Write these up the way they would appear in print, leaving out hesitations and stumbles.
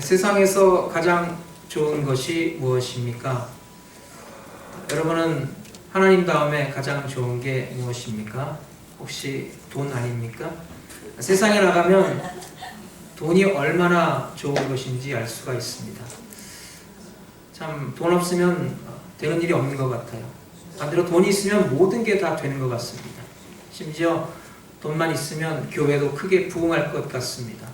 세상에서 가장 좋은 것이 무엇입니까? 여러분은 하나님 다음에 가장 좋은 게 무엇입니까? 혹시 돈 아닙니까? 세상에 나가면 돈이 얼마나 좋은 것인지 알 수가 있습니다. 참 돈 없으면 되는 일이 없는 것 같아요. 반대로 돈이 있으면 모든 게 다 되는 것 같습니다. 심지어 돈만 있으면 교회도 크게 부흥할 것 같습니다.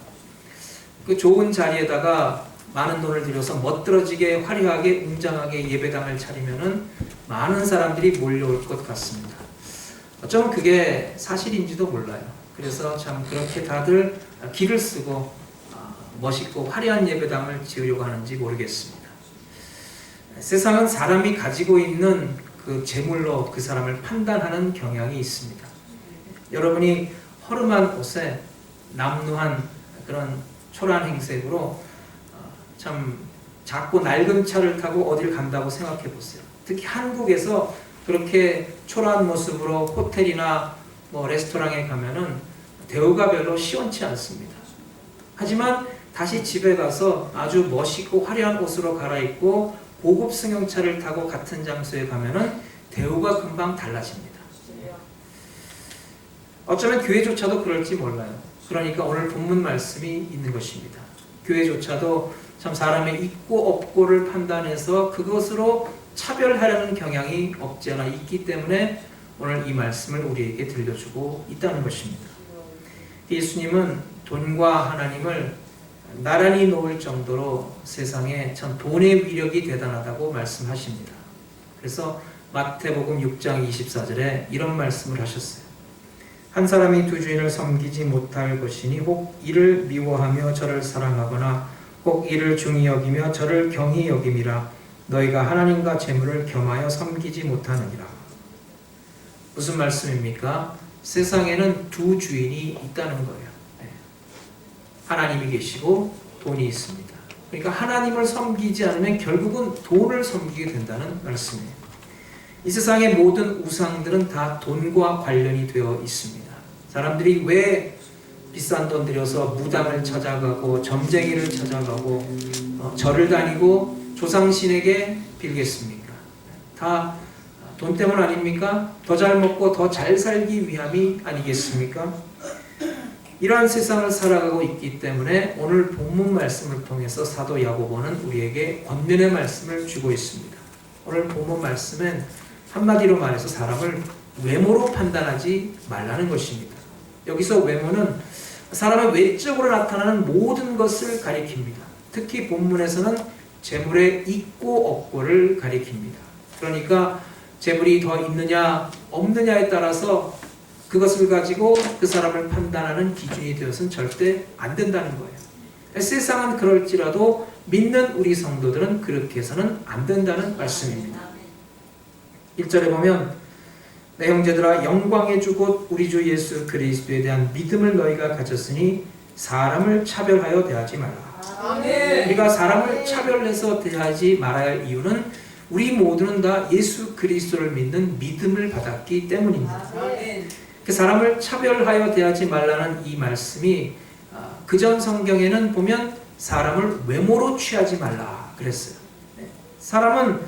그 좋은 자리에다가 많은 돈을 들여서 멋들어지게 화려하게 웅장하게 예배당을 차리면은 많은 사람들이 몰려올 것 같습니다. 어쩌면 그게 사실인지도 몰라요. 그래서 참 그렇게 다들 기를 쓰고 멋있고 화려한 예배당을 지으려고 하는지 모르겠습니다. 세상은 사람이 가지고 있는 그 재물로 그 사람을 판단하는 경향이 있습니다. 여러분이 허름한 옷에 남루한 그런 초라한 행색으로 참 작고 낡은 차를 타고 어딜 간다고 생각해 보세요. 특히 한국에서 그렇게 초라한 모습으로 호텔이나 레스토랑에 가면은 대우가 별로 시원치 않습니다. 하지만 다시 집에 가서 아주 멋있고 화려한 옷으로 갈아입고 고급 승용차를 타고 같은 장소에 가면은 대우가 금방 달라집니다. 어쩌면 교회조차도 그럴지 몰라요. 그러니까 오늘 본문 말씀이 있는 것입니다. 교회조차도 참 사람의 있고 없고를 판단해서 그것으로 차별하려는 경향이 없지 않아 있기 때문에 오늘 이 말씀을 우리에게 들려주고 있다는 것입니다. 예수님은 돈과 하나님을 나란히 놓을 정도로 세상에 참 돈의 위력이 대단하다고 말씀하십니다. 그래서 마태복음 6장 24절에 이런 말씀을 하셨어요. 한 사람이 두 주인을 섬기지 못할 것이니 혹 이를 미워하며 저를 사랑하거나 혹 이를 중히 여기며 저를 경히 여김이라. 너희가 하나님과 재물을 겸하여 섬기지 못하느니라. 무슨 말씀입니까? 세상에는 두 주인이 있다는 거예요. 하나님이 계시고 돈이 있습니다. 그러니까 하나님을 섬기지 않으면 결국은 돈을 섬기게 된다는 말씀이에요. 이 세상의 모든 우상들은 다 돈과 관련이 되어 있습니다. 사람들이 왜 비싼 돈 들여서 무당을 찾아가고 점쟁이를 찾아가고 절을 다니고 조상신에게 빌겠습니까? 다 돈 때문 아닙니까? 더 잘 먹고 더 잘 살기 위함이 아니겠습니까? 이러한 세상을 살아가고 있기 때문에 오늘 본문 말씀을 통해서 사도 야고보는 우리에게 권면의 말씀을 주고 있습니다. 오늘 본문 말씀은 한마디로 말해서 사람을 외모로 판단하지 말라는 것입니다. 여기서 외모는 사람의 외적으로 나타나는 모든 것을 가리킵니다. 특히 본문에서는 재물의 있고 없고를 가리킵니다. 그러니까 재물이 더 있느냐 없느냐에 따라서 그것을 가지고 그 사람을 판단하는 기준이 되어서는 절대 안 된다는 거예요. 세상은 그럴지라도 믿는 우리 성도들은 그렇게 해서는 안 된다는 말씀입니다. 1절에 보면 내 형제들아 영광의 주 곧 우리 주 예수 그리스도에 대한 믿음을 너희가 가졌으니 사람을 차별하여 대하지 말라. 우리가 사람을 차별해서 대하지 말아야 할 이유는 우리 모두는 다 예수 그리스도를 믿는 믿음을 받았기 때문입니다. 그 사람을 차별하여 대하지 말라는 이 말씀이 그전 성경에는 보면 사람을 외모로 취하지 말라 그랬어요. 사람은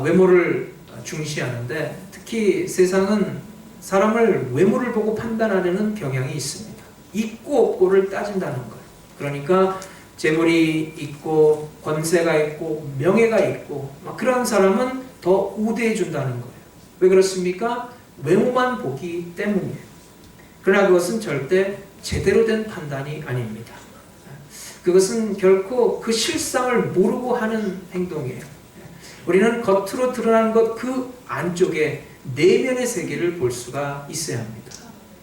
외모를 중시하는데 특히 세상은 사람을 외모를 보고 판단하려는 경향이 있습니다. 있고 없고를 따진다는 거예요. 그러니까 재물이 있고 권세가 있고 명예가 있고 그런 사람은 더 우대해 준다는 거예요. 왜 그렇습니까? 외모만 보기 때문이에요. 그러나 그것은 절대 제대로 된 판단이 아닙니다. 그것은 결코 그 실상을 모르고 하는 행동이에요. 우리는 겉으로 드러나는 것 그 안쪽에 내면의 세계를 볼 수가 있어야 합니다.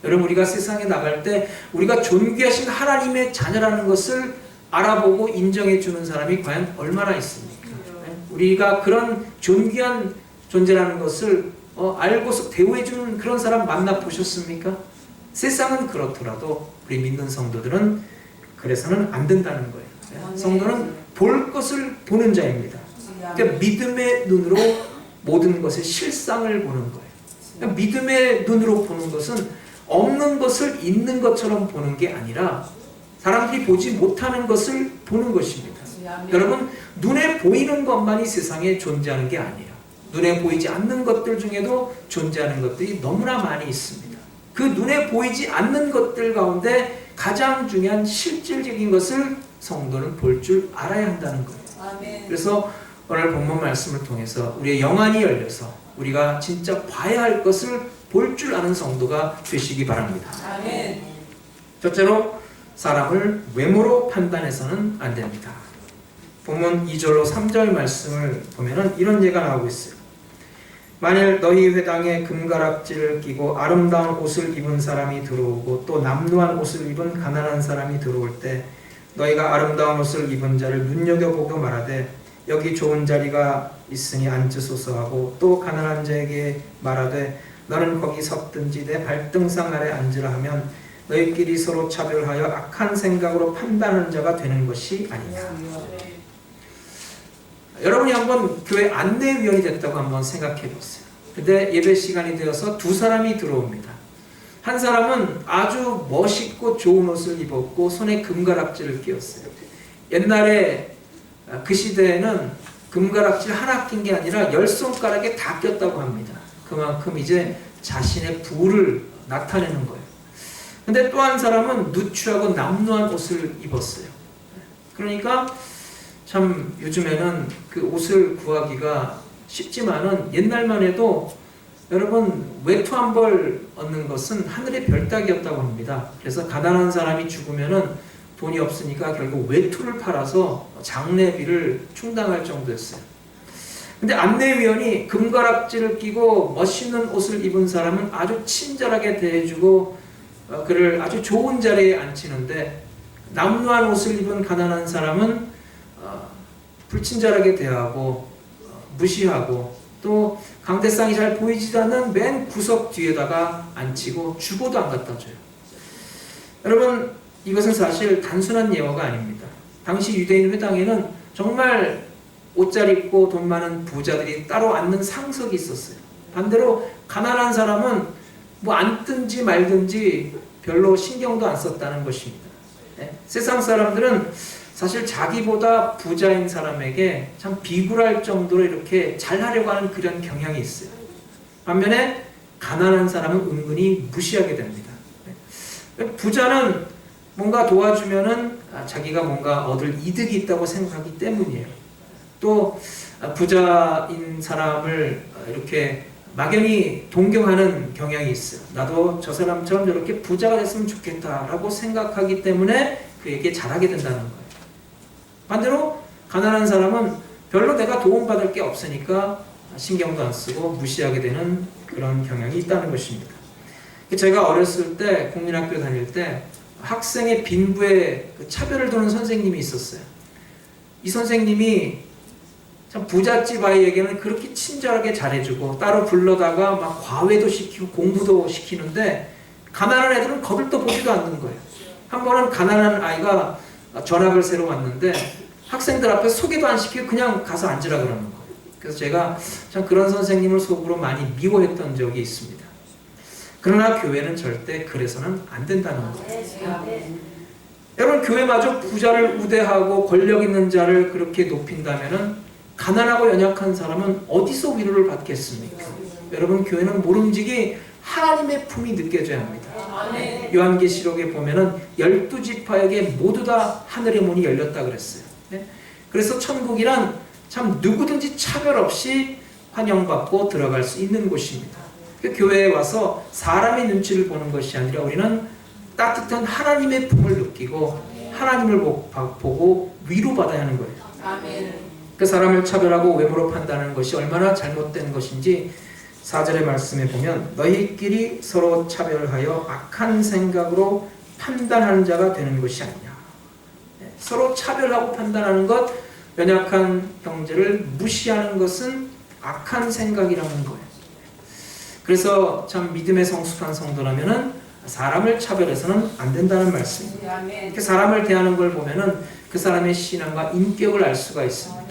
여러분 우리가 세상에 나갈 때 우리가 존귀하신 하나님의 자녀라는 것을 알아보고 인정해 주는 사람이 과연 얼마나 있습니까? 우리가 그런 존귀한 존재라는 것을 알고서 대우해 주는 그런 사람 만나 보셨습니까? 세상은 그렇더라도 우리 믿는 성도들은 그래서는 안 된다는 거예요. 성도는 볼 것을 보는 자입니다. 그러니까 믿음의 눈으로 모든 것의 실상을 보는 거예요. 그러니까 믿음의 눈으로 보는 것은 없는 것을 있는 것처럼 보는 게 아니라 사람들이 보지 못하는 것을 보는 것입니다. 여러분, 눈에 보이는 것만이 세상에 존재하는 게 아니에요. 눈에 보이지 않는 것들 중에도 존재하는 것들이 너무나 많이 있습니다. 그 눈에 보이지 않는 것들 가운데 가장 중요한 실질적인 것을 성도는 볼 줄 알아야 한다는 거예요. 아멘. 그래서 오늘 본문 말씀을 통해서 우리의 영안이 열려서 우리가 진짜 봐야 할 것을 볼 줄 아는 성도가 되시기 바랍니다. 아멘. 첫째로, 사람을 외모로 판단해서는 안 됩니다. 본문 2절로 3절 말씀을 보면은 이런 예가 나오고 있어요. 만일 너희 회당에 금가락지를 끼고 아름다운 옷을 입은 사람이 들어오고 또 남루한 옷을 입은 가난한 사람이 들어올 때 너희가 아름다운 옷을 입은 자를 눈여겨보고 말하되 여기 좋은 자리가 있으니 앉으소서 하고 또 가난한 자에게 말하되 너는 거기 섰든지 내 발등상 아래 앉으라 하면 너희끼리 서로 차별하여 악한 생각으로 판단하는 자가 되는 것이 아니냐. 여러분이 한번 교회 안내위원이 됐다고 한번 생각해 보세요. 근데 예배 시간이 되어서 두 사람이 들어옵니다. 한 사람은 아주 멋있고 좋은 옷을 입었고 손에 금가락지를 끼웠어요. 옛날에 그 시대에는 금가락지를 하나 낀 게 아니라 10손가락에 다 꼈다고 합니다. 그만큼 이제 자신의 부를 나타내는 거예요. 근데 또 한 사람은 누추하고 남루한 옷을 입었어요. 그러니까 참 요즘에는 그 옷을 구하기가 쉽지만은 옛날만 해도 여러분, 외투 한 벌 얻는 것은 하늘의 별 따기였다고 합니다. 그래서 가난한 사람이 죽으면은 돈이 없으니까 결국 외투를 팔아서 장례비를 충당할 정도였어요. 근데 안내위원이 금가락지를 끼고 멋있는 옷을 입은 사람은 아주 친절하게 대해주고 그를 아주 좋은 자리에 앉히는데, 남루한 옷을 입은 가난한 사람은 불친절하게 대하고 무시하고 또 강대상이 잘 보이지도 않는 맨 구석 뒤에다가 앉히고 주고도 안 갖다 줘요. 여러분, 이것은 사실 단순한 예화가 아닙니다. 당시 유대인 회당에는 정말 옷 잘 입고 돈 많은 부자들이 따로 앉는 상석이 있었어요. 반대로 가난한 사람은 뭐 앉든지 말든지 별로 신경도 안 썼다는 것입니다. 네? 세상 사람들은 사실 자기보다 부자인 사람에게 참 비굴할 정도로 이렇게 잘하려고 하는 그런 경향이 있어요. 반면에 가난한 사람은 은근히 무시하게 됩니다. 부자는 뭔가 도와주면은 자기가 뭔가 얻을 이득이 있다고 생각하기 때문이에요. 또 부자인 사람을 이렇게 막연히 동경하는 경향이 있어요. 나도 저 사람처럼 저렇게 부자가 됐으면 좋겠다라고 생각하기 때문에 그에게 잘하게 된다는 거예요. 반대로 가난한 사람은 별로 내가 도움받을 게 없으니까 신경도 안 쓰고 무시하게 되는 그런 경향이 있다는 것입니다. 제가 어렸을 때 국민학교 다닐 때 학생의 빈부에 차별을 두는 선생님이 있었어요. 이 선생님이 참 부잣집 아이에게는 그렇게 친절하게 잘해주고 따로 불러다가 막 과외도 시키고 공부도 시키는데 가난한 애들은 거들떠 보지도 않는 거예요. 한 번은 가난한 아이가 전학을 새로 왔는데 학생들 앞에 소개도 안 시키고 그냥 가서 앉으라 그러는 거예요. 그래서 제가 참 그런 선생님을 속으로 많이 미워했던 적이 있습니다. 그러나 교회는 절대 그래서는 안 된다는 거예요. 여러분, 교회마저 부자를 우대하고 권력 있는 자를 그렇게 높인다면은 가난하고 연약한 사람은 어디서 위로를 받겠습니까? 여러분, 교회는 모름지기 하나님의 품이 느껴져야 합니다. 요한계시록에 보면은 12지파에게 모두 다 하늘의 문이 열렸다 그랬어요. 그래서 천국이란 참 누구든지 차별 없이 환영받고 들어갈 수 있는 곳입니다. 교회에 와서 사람의 눈치를 보는 것이 아니라 우리는 따뜻한 하나님의 품을 느끼고 하나님을 보고 위로받아야 하는 거예요. 아멘. 그 사람을 차별하고 외모로 판단하는 것이 얼마나 잘못된 것인지 4절의 말씀에 보면 너희끼리 서로 차별하여 악한 생각으로 판단하는 자가 되는 것이 아니냐. 서로 차별하고 판단하는 것, 연약한 형제를 무시하는 것은 악한 생각이라는 거예요. 그래서 참 믿음의 성숙한 성도라면은 사람을 차별해서는 안 된다는 말씀입니다. 이렇게 사람을 대하는 걸 보면은 그 사람의 신앙과 인격을 알 수가 있습니다.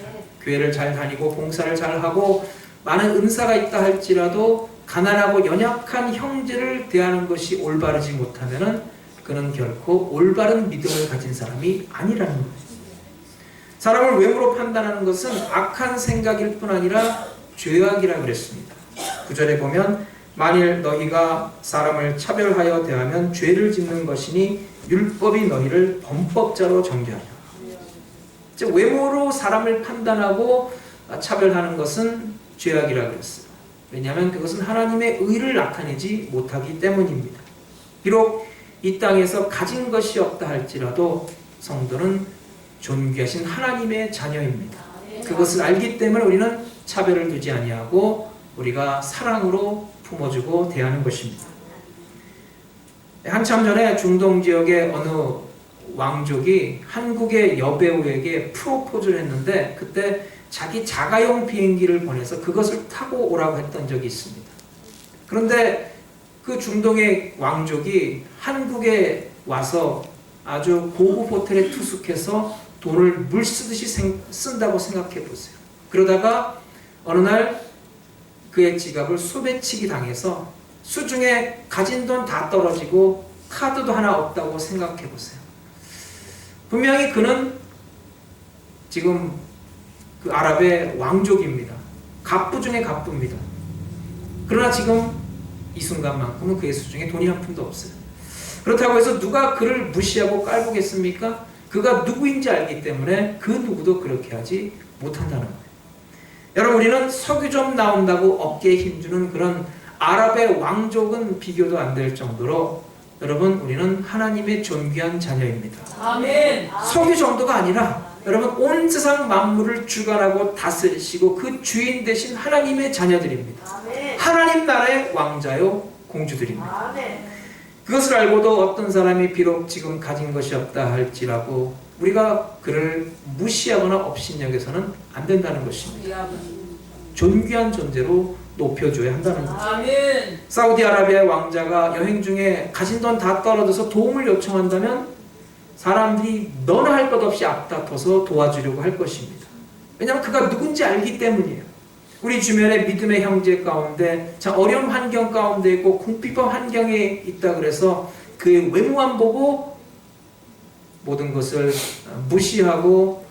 교회를 잘 다니고 봉사를 잘 하고 많은 은사가 있다 할지라도 가난하고 연약한 형제를 대하는 것이 올바르지 못하면은 그 그는 결코 올바른 믿음을 가진 사람이 아니라는 거예요. 사람을 외모로 판단하는 것은 악한 생각일 뿐 아니라 죄악이라 그랬습니다. 9절에 보면 만일 너희가 사람을 차별하여 대하면 죄를 짓는 것이니 율법이 너희를 범법자로 정죄하리라. 즉 외모로 사람을 판단하고 차별하는 것은 죄악이라 그랬어요. 왜냐하면 그것은 하나님의 의를 나타내지 못하기 때문입니다. 비록 이 땅에서 가진 것이 없다 할지라도 성도는 존귀하신 하나님의 자녀입니다. 그것을 알기 때문에 우리는 차별을 두지 아니하고 우리가 사랑으로 품어주고 대하는 것입니다. 한참 전에 중동 지역의 어느 왕족이 한국의 여배우에게 프로포즈를 했는데 그때 자기 자가용 비행기를 보내서 그것을 타고 오라고 했던 적이 있습니다. 그런데 그 중동의 왕족이 한국에 와서 아주 고급 호텔에 투숙해서 돈을 물 쓰듯이 쓴다고 생각해 보세요. 그러다가 어느 날 그의 지갑을 소매치기 당해서 수중에 가진 돈 다 떨어지고 카드도 하나 없다고 생각해 보세요. 분명히 그는 지금 그 아랍의 왕족입니다. 갑부 중에 갑부입니다. 그러나 지금 이 순간만큼은 그의 수중에 돈이 한 푼도 없어요. 그렇다고 해서 누가 그를 무시하고 깔보겠습니까? 그가 누구인지 알기 때문에 그 누구도 그렇게 하지 못한다는 거예요. 여러분 우리는 석유 좀 나온다고 어깨에 힘주는 그런 아랍의 왕족은 비교도 안 될 정도로 여러분 우리는 하나님의 존귀한 자녀입니다. 아멘. 석유 정도가 아니라 여러분 온 세상 만물을 주관하고 다스리시고 그 주인 되신 하나님의 자녀들입니다. 아멘. 하나님 나라의 왕자요 공주들입니다. 아멘. 그것을 알고도 어떤 사람이 비록 지금 가진 것이 없다 할지라도 우리가 그를 무시하거나 업신여겨서는 안 된다는 것입니다. 존귀한 존재로 높여줘야 한다는 거죠. 아멘. 사우디아라비아의 왕자가 여행 중에 가진 돈 다 떨어져서 도움을 요청한다면 사람들이 너나 할 것 없이 앞다퉈서 도와주려고 할 것입니다. 왜냐하면 그가 누군지 알기 때문이에요. 우리 주변의 믿음의 형제 가운데 참 어려운 환경 가운데 있고 궁핍한 환경에 있다 그래서 그의 외모만 보고 모든 것을 무시하고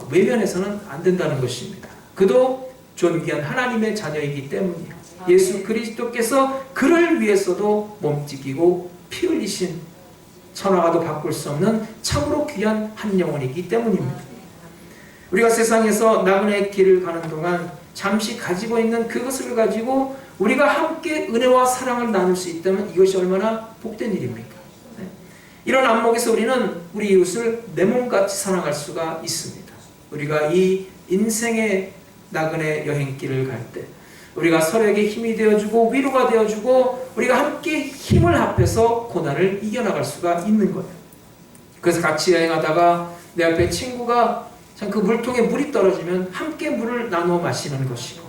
외면해서는 안 된다는 것입니다. 그도 존귀한 하나님의 자녀이기 때문이에요. 예수 그리스도께서 그를 위해서도 몸찢기고 피 흘리신 천하가도 바꿀 수 없는 참으로 귀한 한 영혼이기 때문입니다. 우리가 세상에서 나그네의 길을 가는 동안 잠시 가지고 있는 그것을 가지고 우리가 함께 은혜와 사랑을 나눌 수 있다면 이것이 얼마나 복된 일입니까? 네. 이런 안목에서 우리는 우리 이웃을 내 몸같이 사랑할 수가 있습니다. 우리가 이 인생의 나그네 여행길을 갈 때 우리가 서로에게 힘이 되어주고 위로가 되어주고 우리가 함께 힘을 합해서 고난을 이겨나갈 수가 있는 거예요. 그래서 같이 여행하다가 내 앞에 친구가 참 그 물통에 물이 떨어지면 함께 물을 나누어 마시는 것이고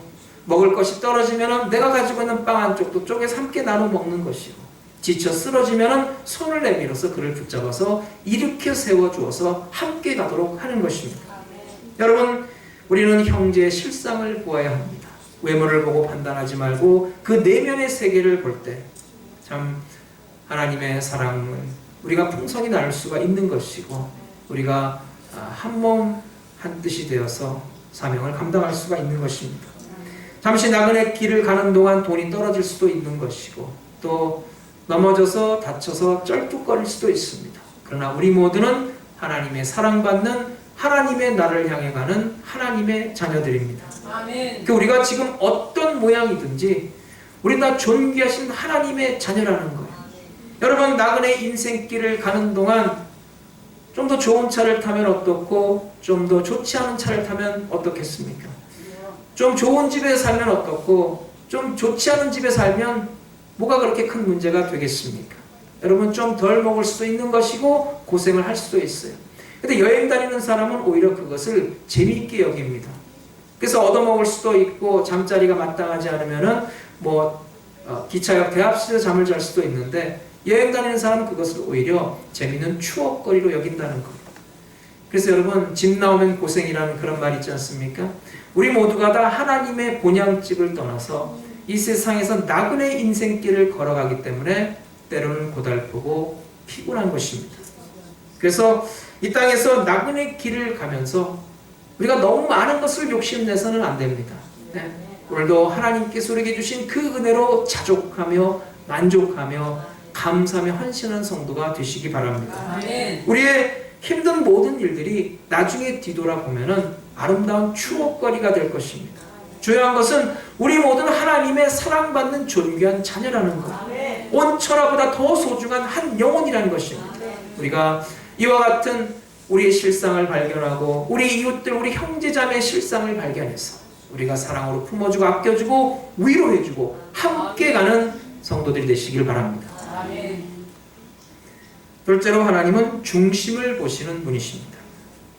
먹을 것이 떨어지면 내가 가지고 있는 빵 한쪽도 쪼개서 함께 나눠 먹는 것이고 지쳐 쓰러지면 손을 내밀어서 그를 붙잡아서 일으켜 세워주어서 함께 가도록 하는 것입니다. 여러분 우리는 형제의 실상을 보아야 합니다. 외모를 보고 판단하지 말고 그 내면의 세계를 볼 때 참 하나님의 사랑을 우리가 풍성히 나눌 수가 있는 것이고 우리가 한 몸 한 뜻이 되어서 사명을 감당할 수가 있는 것입니다. 잠시 나그네 길을 가는 동안 돈이 떨어질 수도 있는 것이고 또 넘어져서 다쳐서 쩔뚝거릴 수도 있습니다. 그러나 우리 모두는 하나님의 사랑받는 하나님의 나를 향해 가는 하나님의 자녀들입니다. 아멘. 우리가 지금 어떤 모양이든지 우리 다 존귀하신 하나님의 자녀라는 거예요. 여러분 나그네 인생길을 가는 동안 좀 더 좋은 차를 타면 어떻고 좀 더 좋지 않은 차를 타면 어떻겠습니까? 좀 좋은 집에 살면 어떻고 좀 좋지 않은 집에 살면 뭐가 그렇게 큰 문제가 되겠습니까? 여러분 좀 덜 먹을 수도 있는 것이고 고생을 할 수도 있어요. 근데 여행 다니는 사람은 오히려 그것을 재미있게 여깁니다. 그래서 얻어먹을 수도 있고 잠자리가 마땅하지 않으면은 기차역 대합실에서 잠을 잘 수도 있는데 여행 다니는 사람은 그것을 오히려 재미있는 추억거리로 여긴다는 거예요. 그래서 여러분 집 나오면 고생이라는 그런 말 있지 않습니까? 우리 모두가 다 하나님의 본향집을 떠나서 이 세상에서 나그네 인생길을 걸어가기 때문에 때로는 고달프고 피곤한 것입니다. 그래서 이 땅에서 나그네 길을 가면서 우리가 너무 많은 것을 욕심내서는 안 됩니다. 네. 오늘도 하나님께서 우리에게 주신 그 은혜로 자족하며 만족하며 감사하며 헌신하는 성도가 되시기 바랍니다. 아멘. 우리의 힘든 모든 일들이 나중에 뒤돌아보면 아름다운 추억거리가 될 것입니다. 중요한 것은 우리 모든 하나님의 사랑받는 존귀한 자녀라는 것, 온 천하보다 더 소중한 한 영혼이라는 것입니다. 우리가 이와 같은 우리의 실상을 발견하고 우리 이웃들, 우리 형제자매의 실상을 발견해서 우리가 사랑으로 품어주고 아껴주고 위로해주고 함께 가는 성도들이 되시길 바랍니다. 둘째로 하나님은 중심을 보시는 분이십니다.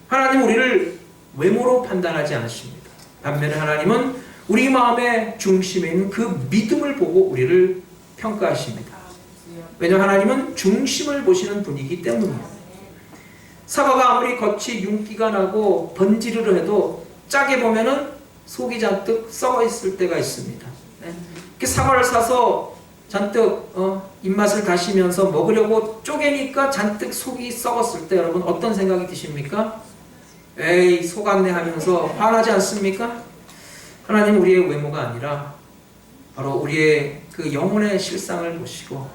하나님은 우리를 외모로 판단하지 않으십니다. 반면에 하나님은 우리 마음의 중심에 있는 그 믿음을 보고 우리를 평가하십니다. 왜냐하면 하나님은 중심을 보시는 분이기 때문이에요. 사과가 아무리 겉이 윤기가 나고 번지르르 해도 짜게 보면은 속이 잔뜩 썩어 있을 때가 있습니다. 이렇게 사과를 사서 잔뜩 입맛을 다시면서 먹으려고 쪼개니까 잔뜩 속이 썩었을 때 여러분 어떤 생각이 드십니까? 에이 속았네 하면서 화나지 않습니까? 하나님은 우리의 외모가 아니라 바로 우리의 그 영혼의 실상을 보시고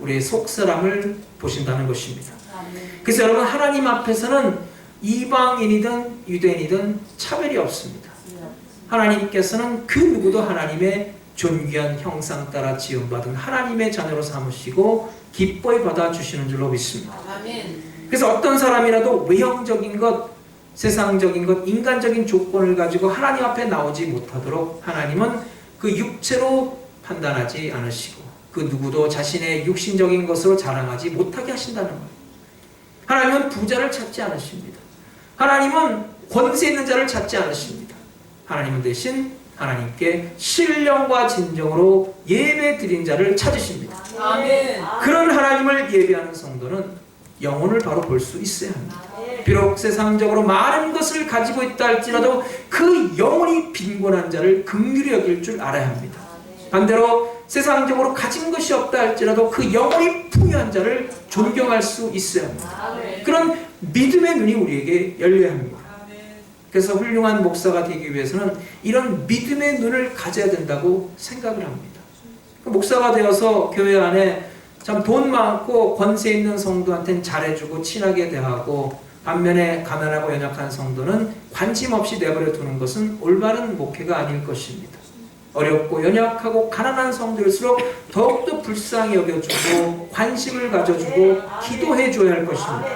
우리의 속사람을 보신다는 것입니다. 그래서 여러분 하나님 앞에서는 이방인이든 유대인이든 차별이 없습니다. 하나님께서는 그 누구도 하나님의 존귀한 형상 따라 지음받은 하나님의 자녀로 삼으시고 기뻐히 받아주시는 줄로 믿습니다. 그래서 어떤 사람이라도 외형적인 것, 세상적인 것, 인간적인 조건을 가지고 하나님 앞에 나오지 못하도록 하나님은 그 육체로 판단하지 않으시고 그 누구도 자신의 육신적인 것으로 자랑하지 못하게 하신다는 거예요. 하나님은 부자를 찾지 않으십니다. 하나님은 권세 있는 자를 찾지 않으십니다. 하나님은 대신 하나님께 신령과 진정으로 예배 드린 자를 찾으십니다. 아멘. 그런 하나님을 예배하는 성도는 영혼을 바로 볼 수 있어야 합니다. 비록 세상적으로 많은 것을 가지고 있다 할지라도 그 영혼이 빈곤한 자를 긍휼히 여길 줄 알아야 합니다. 반대로 세상적으로 가진 것이 없다 할지라도 그 영혼이 풍요한 자를 존경할 수 있어야 합니다. 그런 믿음의 눈이 우리에게 열려야 합니다. 그래서 훌륭한 목사가 되기 위해서는 이런 믿음의 눈을 가져야 된다고 생각을 합니다. 목사가 되어서 교회 안에 참 돈 많고 권세 있는 성도한테는 잘해주고 친하게 대하고 반면에 가난하고 연약한 성도는 관심 없이 내버려 두는 것은 올바른 목회가 아닐 것입니다. 어렵고 연약하고 가난한 성도일수록 더욱더 불쌍히 여겨주고 관심을 가져주고 기도해 줘야 할 것입니다.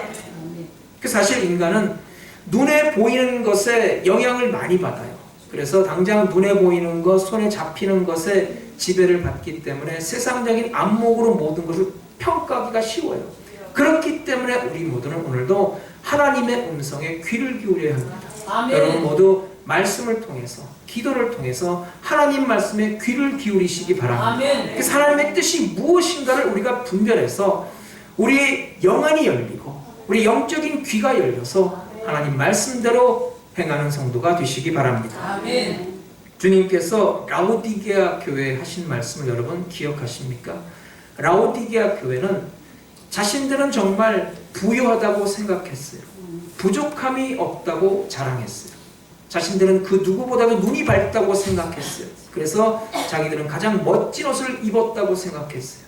사실 인간은 눈에 보이는 것에 영향을 많이 받아요. 그래서 당장 눈에 보이는 것, 손에 잡히는 것에 지배를 받기 때문에 세상적인 안목으로 모든 것을 평가하기가 쉬워요. 그렇기 때문에 우리 모두는 오늘도 하나님의 음성에 귀를 기울여야 합니다. 아멘. 여러분 모두 말씀을 통해서 기도를 통해서 하나님 말씀에 귀를 기울이시기 바랍니다. 아멘. 그래서 하나님의 뜻이 무엇인가를 우리가 분별해서 우리 영안이 열리고 우리 영적인 귀가 열려서 하나님 말씀대로 행하는 성도가 되시기 바랍니다. 아멘. 주님께서 라오디게아 교회에 하신 말씀을 여러분 기억하십니까? 라오디게아 교회는 자신들은 정말 부유하다고 생각했어요. 부족함이 없다고 자랑했어요. 자신들은 그 누구보다도 눈이 밝다고 생각했어요. 그래서 자기들은 가장 멋진 옷을 입었다고 생각했어요.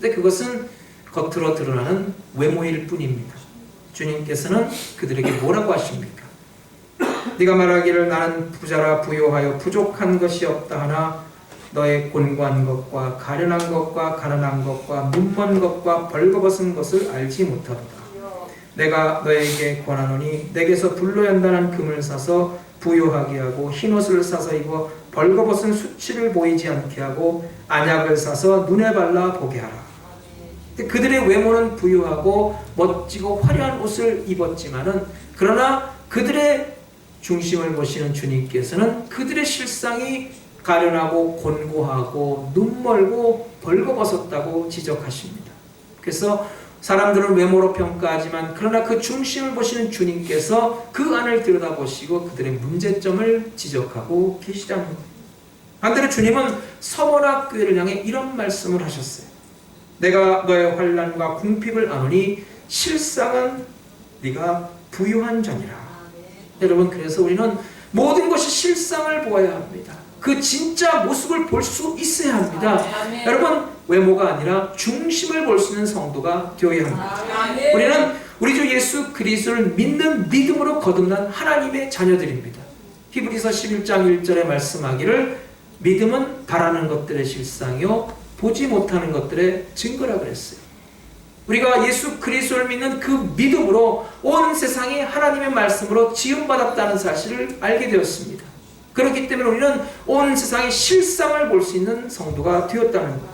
근데 그것은 겉으로 드러나는 외모일 뿐입니다. 주님께서는 그들에게 뭐라고 하십니까? 네가 말하기를 나는 부자라 부요하여 부족한 것이 없다 하나 너의 곤고한 것과 가련한 것과 가난한 것과 눈먼 것과 벌거벗은 것을 알지 못하도다. 내가 너에게 권하노니 내게서 불로 연단한 금을 사서 부요하게 하고 흰옷을 사서 입어 벌거벗은 수치를 보이지 않게 하고 안약을 사서 눈에 발라 보게 하라. 그들의 외모는 부유하고 멋지고 화려한 옷을 입었지만은 그러나 그들의 중심을 보시는 주님께서는 그들의 실상이 가련하고 곤고하고 눈멀고 벌거벗었다고 지적하십니다. 그래서 사람들은 외모로 평가하지만 그러나 그 중심을 보시는 주님께서 그 안을 들여다보시고 그들의 문제점을 지적하고 계시다는 겁니다. 반대로 주님은 서머나 교회를 향해 이런 말씀을 하셨어요. 내가 너의 환난과 궁핍을 아노니 실상은 네가 부유한 자니라. 여러분, 그래서 우리는 모든 것이 실상을 보아야 합니다. 그 진짜 모습을 볼 수 있어야 합니다. 여러분, 외모가 아니라 중심을 볼 수 있는 성도가 되어야 합니다. 우리는 우리 주 예수 그리스도를 믿는 믿음으로 거듭난 하나님의 자녀들입니다. 히브리서 11장 1절에 말씀하기를 믿음은 바라는 것들의 실상이요 보지 못하는 것들의 증거라 그랬어요. 우리가 예수 그리스도를 믿는 그 믿음으로 온 세상이 하나님의 말씀으로 지음받았다는 사실을 알게 되었습니다. 그렇기 때문에 우리는 온 세상의 실상을 볼 수 있는 성도가 되었다는 것.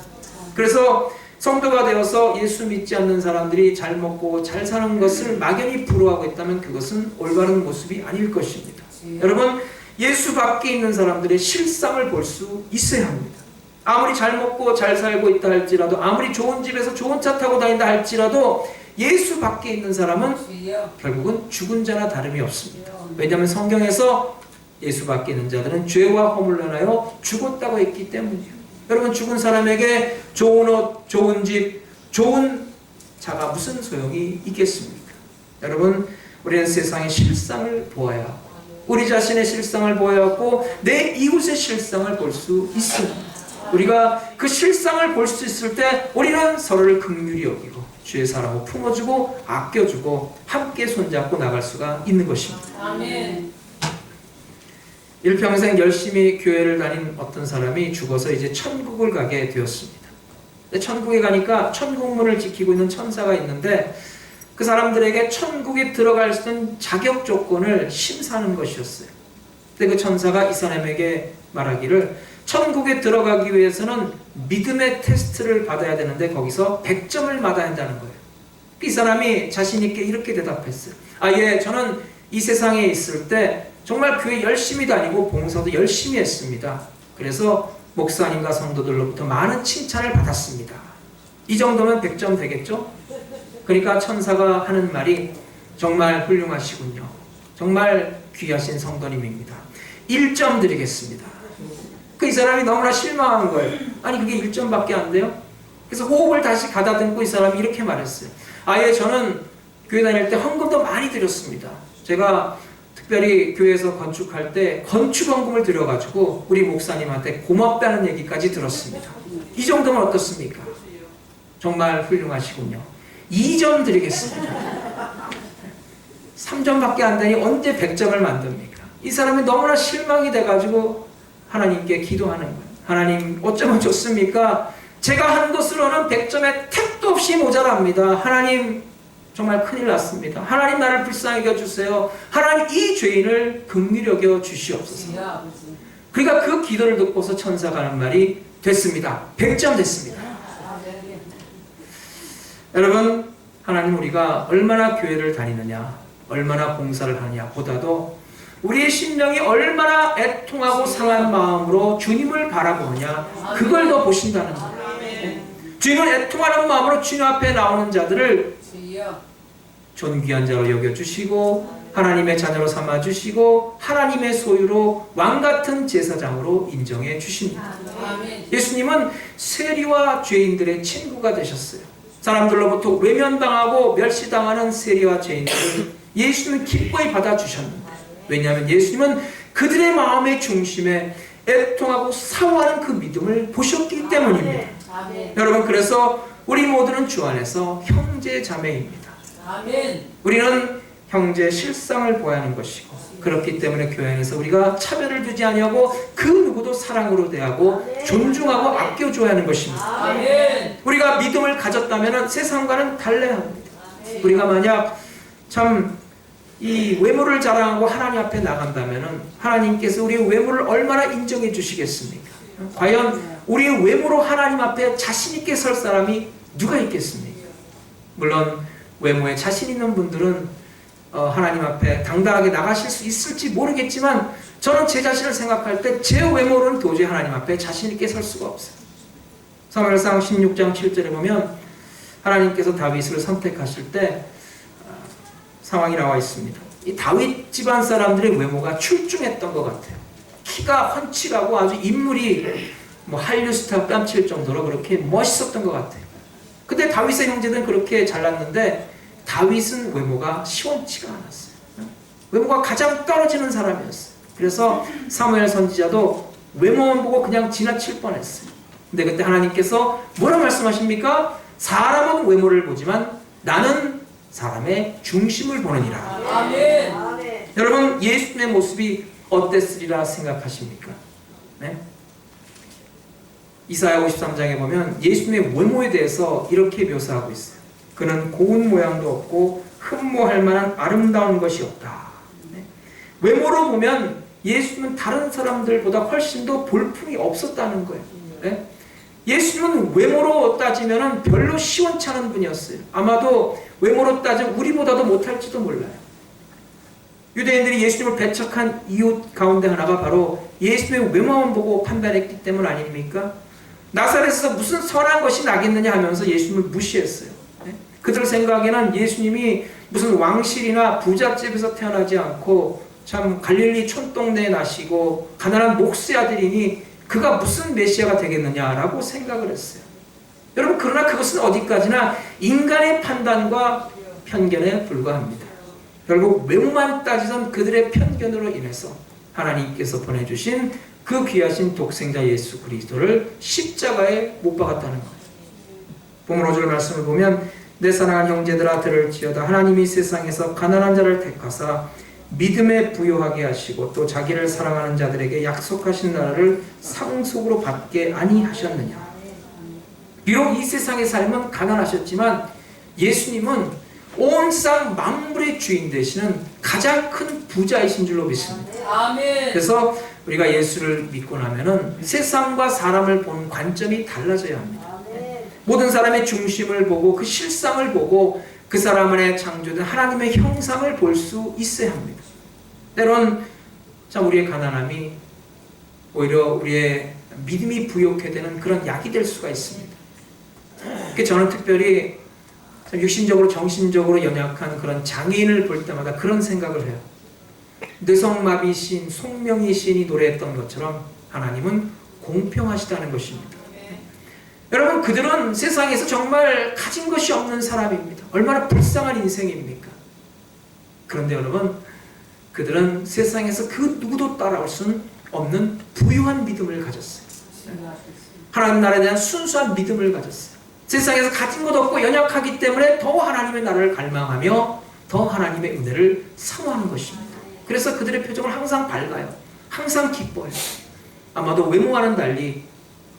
그래서 성도가 되어서 예수 믿지 않는 사람들이 잘 먹고 잘 사는 것을 막연히 부러워하고 있다면 그것은 올바른 모습이 아닐 것입니다. 여러분, 예수 밖에 있는 사람들의 실상을 볼 수 있어야 합니다. 아무리 잘 먹고 잘 살고 있다 할지라도, 아무리 좋은 집에서 좋은 차 타고 다닌다 할지라도 예수 밖에 있는 사람은 결국은 죽은 자나 다름이 없습니다. 왜냐하면 성경에서 예수 밖에 있는 자들은 죄와 허물로 인하여 죽었다고 했기 때문이에요. 여러분, 죽은 사람에게 좋은 옷, 좋은 집, 좋은 차가 무슨 소용이 있겠습니까? 여러분, 우리는 세상의 실상을 보아야 하고 우리 자신의 실상을 보아야 하고 내 이웃의 실상을 볼 수 있습니다. 우리가 그 실상을 볼 수 있을 때 우리는 서로를 긍휼히 여기고 주의 사랑을 품어주고 아껴주고 함께 손잡고 나갈 수가 있는 것입니다. 아멘. 일평생 열심히 교회를 다닌 어떤 사람이 죽어서 이제 천국을 가게 되었습니다. 천국에 가니까 천국문을 지키고 있는 천사가 있는데 그 사람들에게 천국에 들어갈 수 있는 자격 조건을 심사하는 것이었어요. 근데 그 천사가 이 사람에게 말하기를 천국에 들어가기 위해서는 믿음의 테스트를 받아야 되는데 거기서 100점을 받아야 한다는 거예요. 이 사람이 자신 있게 이렇게 대답했어요. 예, 저는 이 세상에 있을 때 정말 교회 열심히 다니고 봉사도 열심히 했습니다. 그래서 목사님과 성도들로부터 많은 칭찬을 받았습니다. 이 정도면 100점 되겠죠? 그러니까 천사가 하는 말이 정말 훌륭하시군요. 정말 귀하신 성도님입니다. 1점 드리겠습니다. 이 사람이 너무나 실망한 거예요. 아니, 그게 1점밖에 안 돼요? 그래서 호흡을 다시 가다듬고 이 사람이 이렇게 말했어요. 예, 저는 교회 다닐 때 헌금도 많이 드렸습니다. 제가 특별히 교회에서 건축할 때 건축헌금을 드려가지고 우리 목사님한테 고맙다는 얘기까지 들었습니다. 이 정도면 어떻습니까? 정말 훌륭하시군요. 2점 드리겠습니다. 3점밖에 안 되니 언제 100점을 만듭니까? 이 사람이 너무나 실망이 돼가지고 하나님께 기도하는 거예요. 하나님, 어쩌면 좋습니까? 제가 한 것으로는 100점에 택도 없이 모자랍니다. 하나님, 정말 큰일 났습니다. 하나님, 나를 불쌍히 여겨주세요. 하나님, 이 죄인을 긍휼히 여겨 주시옵소서. 그러니까 그 기도를 듣고서 천사가 하는 말이 됐습니다. 100점 됐습니다. 여러분, 하나님, 우리가 얼마나 교회를 다니느냐, 얼마나 봉사를 하느냐 보다도 우리의 심령이 얼마나 애통하고 상한 마음으로 주님을 바라보느냐, 그걸 더 보신다는 거예요. 주님을 애통하는 마음으로 주님 앞에 나오는 자들을 존귀한 자로 여겨주시고 하나님의 자녀로 삼아주시고 하나님의 소유로 왕같은 제사장으로 인정해 주십니다. 예수님은 세리와 죄인들의 친구가 되셨어요. 사람들로부터 외면당하고 멸시당하는 세리와 죄인들을 예수님은 기꺼이 받아주셨는데, 왜냐하면 예수님은 그들의 마음의 중심에 애통하고 사모하는 그 믿음을 보셨기 때문입니다. 여러분, 그래서 우리 모두는 주 안에서 형제 자매입니다. 우리는 형제 실상을 보아야 하는 것이고, 그렇기 때문에 교회 안에서 우리가 차별을 두지 아니하고 그 누구도 사랑으로 대하고 존중하고 아껴줘야 하는 것입니다. 우리가 믿음을 가졌다면 세상과는 달라야 합니다. 우리가 만약 참 이 외모를 자랑하고 하나님 앞에 나간다면 하나님께서 우리의 외모를 얼마나 인정해 주시겠습니까? 과연 우리의 외모로 하나님 앞에 자신 있게 설 사람이 누가 있겠습니까? 물론 외모에 자신 있는 분들은 하나님 앞에 당당하게 나가실 수 있을지 모르겠지만, 저는 제 자신을 생각할 때 제 외모로는 도저히 하나님 앞에 자신 있게 설 수가 없어요. 사무엘상 16장 7절에 보면 하나님께서 다윗을 선택하실 때 상황이 나와 있습니다. 이 다윗 집안 사람들의 외모가 출중했던 것 같아요. 키가 훤칠하고 아주 인물이 한류 스타 뺨칠 정도로 그렇게 멋있었던 것 같아요. 근데 다윗의 형제들은 그렇게 잘났는데 다윗은 외모가 시원치가 않았어요. 외모가 가장 떨어지는 사람이었어요. 그래서 사무엘 선지자도 외모만 보고 그냥 지나칠 뻔했어요. 근데 그때 하나님께서 뭐라 말씀하십니까? 사람은 외모를 보지만 나는 사람의 중심을 보느니라. 아멘. 여러분, 예수님의 모습이 어땠으리라 생각하십니까? 네? 이사야 53장에 보면 예수님의 외모에 대해서 이렇게 묘사하고 있어요. 그는 고운 모양도 없고 흠모할 만한 아름다운 것이 없다. 네? 외모로 보면 예수님은 다른 사람들보다 훨씬 더 볼품이 없었다는 거예요. 네? 예수님은 외모로 따지면 별로 시원치 않은 분이었어요. 아마도 외모로 따지면 우리보다도 못할지도 몰라요. 유대인들이 예수님을 배척한 이유 가운데 하나가 바로 예수님의 외모만 보고 판단했기 때문 아닙니까? 나사렛에서 무슨 선한 것이 나겠느냐 하면서 예수님을 무시했어요. 그들 생각에는 예수님이 무슨 왕실이나 부잣집에서 태어나지 않고 참 갈릴리 촌동네에 나시고 가난한 목수의 아들이니 그가 무슨 메시아가 되겠느냐라고 생각을 했어요. 여러분, 그러나 그것은 어디까지나 인간의 판단과 편견에 불과합니다. 결국 외모만 따지던 그들의 편견으로 인해서 하나님께서 보내주신 그 귀하신 독생자 예수 그리스도를 십자가에 못 박았다는 거예요. 본문 5절 말씀을 보면 내 사랑하는 형제들아 들을지어다 하나님이 세상에서 가난한 자를 택하사 믿음에 부요하게 하시고 또 자기를 사랑하는 자들에게 약속하신 나라를 상속으로 받게 아니하셨느냐. 비록 이 세상의 삶은 가난하셨지만 예수님은 온 세상 만물의 주인 되시는 가장 큰 부자이신 줄로 믿습니다. 아멘. 그래서 우리가 예수를 믿고 나면은 세상과 사람을 보는 관점이 달라져야 합니다. 모든 사람의 중심을 보고 그 실상을 보고 그 사람 안에 창조된 하나님의 형상을 볼 수 있어야 합니다. 때론 참 우리의 가난함이 오히려 우리의 믿음이 부족해 되는 그런 약이 될 수가 있습니다. 저는 특별히 육신적으로 정신적으로 연약한 그런 장애인을 볼 때마다 그런 생각을 해요. 뇌성마비 시인 송명희 시인이 노래했던 것처럼 하나님은 공평하시다는 것입니다. 여러분, 그들은 세상에서 정말 가진 것이 없는 사람입니다. 얼마나 불쌍한 인생입니까? 그런데 여러분, 그들은 세상에서 그 누구도 따라올 수는 없는 부유한 믿음을 가졌어요. 하나님 나라에 대한 순수한 믿음을 가졌어요. 세상에서 가진 것 없고 연약하기 때문에 더 하나님의 나라를 갈망하며 더 하나님의 은혜를 사모하는 것입니다. 그래서 그들의 표정은 항상 밝아요. 항상 기뻐요. 아마도 외모와는 달리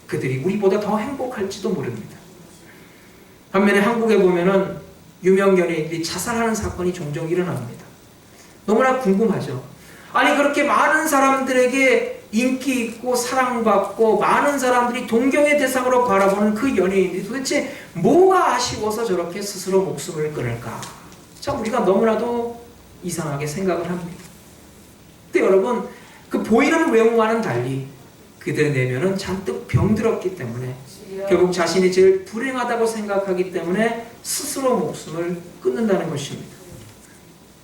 그들이 우리보다 더 행복할지도 모릅니다. 반면에 한국에 보면은 유명 연예인들이 자살하는 사건이 종종 일어납니다. 너무나 궁금하죠. 아니, 그렇게 많은 사람들에게 인기 있고 사랑받고 많은 사람들이 동경의 대상으로 바라보는 그 연예인들이 도대체 뭐가 아쉬워서 저렇게 스스로 목숨을 끊을까? 참 우리가 너무나도 이상하게 생각을 합니다. 근데 여러분, 그 보이는 외모와는 달리 그들의 내면은 잔뜩 병들었기 때문에 결국 자신이 제일 불행하다고 생각하기 때문에 스스로 목숨을 끊는다는 것입니다.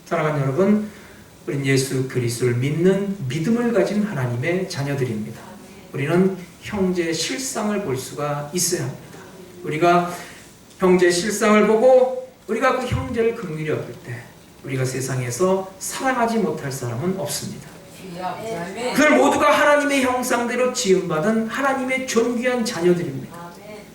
사랑하는 여러분, 우리는 예수 그리스도를 믿는 믿음을 가진 하나님의 자녀들입니다. 우리는 형제의 실상을 볼 수가 있어야 합니다. 우리가 형제의 실상을 보고 우리가 그 형제를 긍휼히 여길 때 우리가 세상에서 사랑하지 못할 사람은 없습니다. 그들 모두가 하나님의 형상대로 지음받은 하나님의 존귀한 자녀들입니다.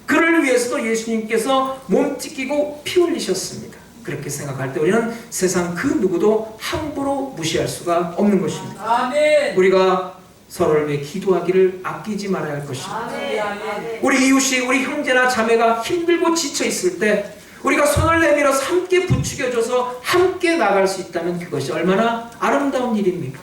그를 위해서도 예수님께서 몸 찢기고 피 흘리셨습니다. 그렇게 생각할 때 우리는 세상 그 누구도 함부로 무시할 수가 없는 것입니다. 아멘. 우리가 서로를 위해 기도하기를 아끼지 말아야 할 것입니다. 아멘. 우리 이웃이, 우리 형제나 자매가 힘들고 지쳐 있을 때 우리가 손을 내밀어서 함께 부추겨줘서 함께 나갈 수 있다면 그것이 얼마나 아름다운 일입니까?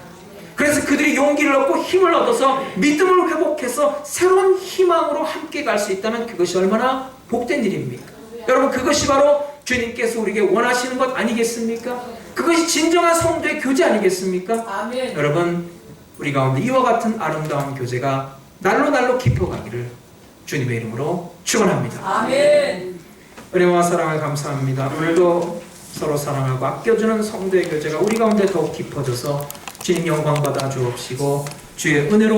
그래서 그들이 용기를 얻고 힘을 얻어서 믿음을 회복해서 새로운 희망으로 함께 갈 수 있다면 그것이 얼마나 복된 일입니까? 여러분, 그것이 바로 주님께서 우리에게 원하시는 것 아니겠습니까? 그것이 진정한 성도의 교제 아니겠습니까? 아멘. 여러분, 우리 가운데 이와 같은 아름다운 교제가 날로 날로 깊어가기를 주님의 이름으로 축원합니다. 아멘. 은혜와 사랑을 감사합니다. 오늘도 서로 사랑하고 아껴주는 성도의 교제가 우리 가운데 더욱 깊어져서 주님 영광 받아 주옵시고 주의 은혜로